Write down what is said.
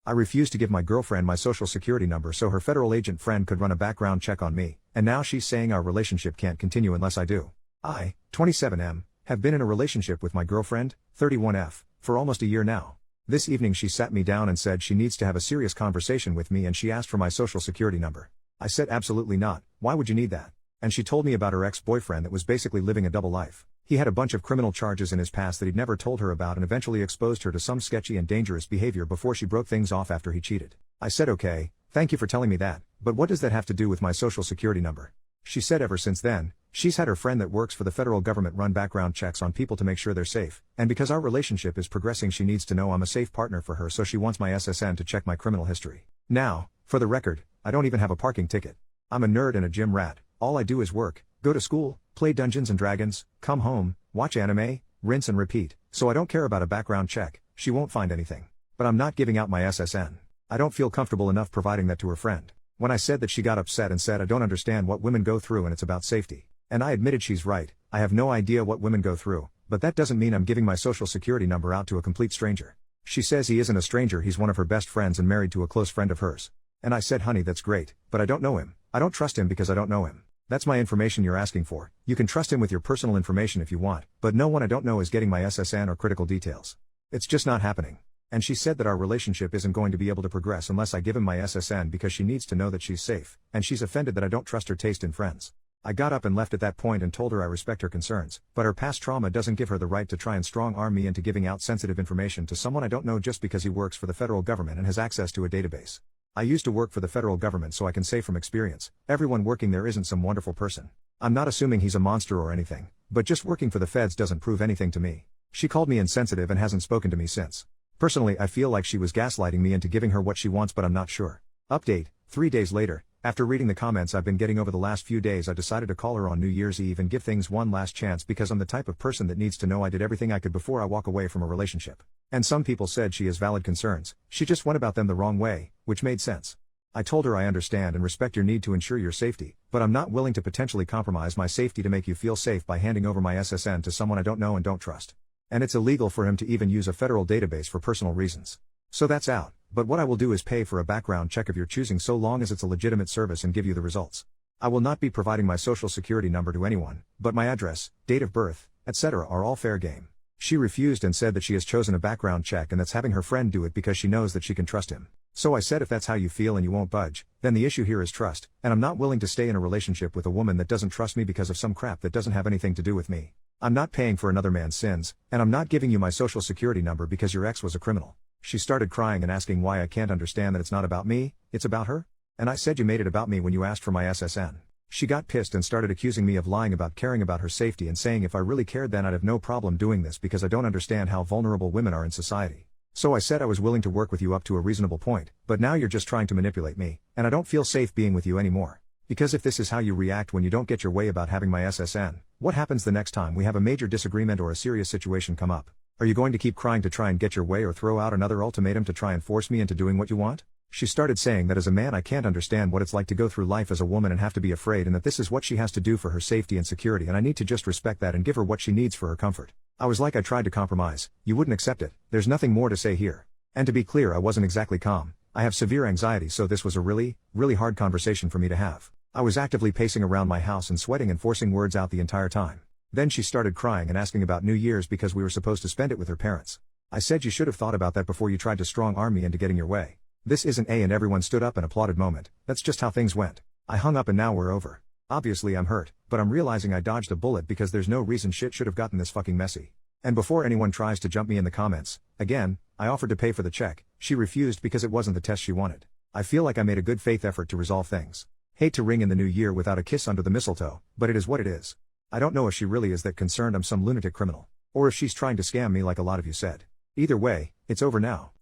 I refused to give my girlfriend my social security number so her federal agent friend could run a background check on me, and now she's saying our relationship can't continue unless I do. I, 27M, have been in a relationship with my girlfriend, 31F, for almost a year now. This evening she sat me down and said she needs to have a serious conversation with me and she asked for my social security number. I said absolutely not, why would you need that? And she told me about her ex-boyfriend that was basically living a double life. He had a bunch of criminal charges in his past that he'd never told her about and eventually exposed her to some sketchy and dangerous behavior before she broke things off after he cheated. I said okay, thank you for telling me that, but what does that have to do with my social security number? She said ever since then, she's had her friend that works for the federal government run background checks on people to make sure they're safe, and because our relationship is progressing she needs to know I'm a safe partner for her so she wants my SSN to check my criminal history. Now, for the record, I don't even have a parking ticket. I'm a nerd and a gym rat, all I do is work, go to school, play Dungeons and Dragons, come home, watch anime, rinse and repeat, so I don't care about a background check, she won't find anything. But I'm not giving out my SSN. I don't feel comfortable enough providing that to her friend. When I said that she got upset and said I don't understand what women go through and it's about safety. And I admitted she's right, I have no idea what women go through, but that doesn't mean I'm giving my social security number out to a complete stranger. She says he isn't a stranger, he's one of her best friends and married to a close friend of hers. And I said honey that's great, but I don't know him. I don't trust him because I don't know him. That's my information you're asking for. You can trust him with your personal information if you want, but no one I don't know is getting my SSN or critical details. It's just not happening. And she said that our relationship isn't going to be able to progress unless I give him my SSN because she needs to know that she's safe, and she's offended that I don't trust her taste in friends. I got up and left at that point and told her I respect her concerns, but her past trauma doesn't give her the right to try and strong-arm me into giving out sensitive information to someone I don't know just because he works for the federal government and has access to a database. I used to work for the federal government so I can say from experience, everyone working there isn't some wonderful person. I'm not assuming he's a monster or anything, but just working for the feds doesn't prove anything to me. She called me insensitive and hasn't spoken to me since. Personally, I feel like she was gaslighting me into giving her what she wants, but I'm not sure. Update, 3 days later, after reading the comments I've been getting over the last few days, I decided to call her on New Year's Eve and give things one last chance because I'm the type of person that needs to know I did everything I could before I walk away from a relationship. And some people said she has valid concerns, she just went about them the wrong way, which made sense. I told her I understand and respect your need to ensure your safety, but I'm not willing to potentially compromise my safety to make you feel safe by handing over my SSN to someone I don't know and don't trust. And it's illegal for him to even use a federal database for personal reasons. So that's out, but what I will do is pay for a background check of your choosing so long as it's a legitimate service and give you the results. I will not be providing my social security number to anyone, but my address, date of birth, etc. are all fair game. She refused and said that she has chosen a background check and that's having her friend do it because she knows that she can trust him. So I said if that's how you feel and you won't budge, then the issue here is trust, and I'm not willing to stay in a relationship with a woman that doesn't trust me because of some crap that doesn't have anything to do with me. I'm not paying for another man's sins, and I'm not giving you my social security number because your ex was a criminal. She started crying and asking why I can't understand that it's not about me, it's about her? And I said you made it about me when you asked for my SSN. She got pissed and started accusing me of lying about caring about her safety and saying if I really cared then I'd have no problem doing this because I don't understand how vulnerable women are in society. So I said I was willing to work with you up to a reasonable point, but now you're just trying to manipulate me, and I don't feel safe being with you anymore. Because if this is how you react when you don't get your way about having my SSN, what happens the next time we have a major disagreement or a serious situation come up? Are you going to keep crying to try and get your way or throw out another ultimatum to try and force me into doing what you want? She started saying that as a man I can't understand what it's like to go through life as a woman and have to be afraid and that this is what she has to do for her safety and security and I need to just respect that and give her what she needs for her comfort. I was like I tried to compromise, you wouldn't accept it, there's nothing more to say here. And to be clear I wasn't exactly calm, I have severe anxiety so this was a really hard conversation for me to have. I was actively pacing around my house and sweating and forcing words out the entire time. Then she started crying and asking about New Year's because we were supposed to spend it with her parents. I said you should have thought about that before you tried to strong-arm me into getting your way. This isn't a and everyone stood up and applauded moment, that's just how things went. I hung up and now we're over. Obviously I'm hurt, but I'm realizing I dodged a bullet because there's no reason shit should have gotten this fucking messy. And before anyone tries to jump me in the comments, again, I offered to pay for the check, she refused because it wasn't the test she wanted. I feel like I made a good faith effort to resolve things. Hate to ring in the new year without a kiss under the mistletoe, but it is what it is. I don't know if she really is that concerned I'm some lunatic criminal, or if she's trying to scam me like a lot of you said. Either way, it's over now.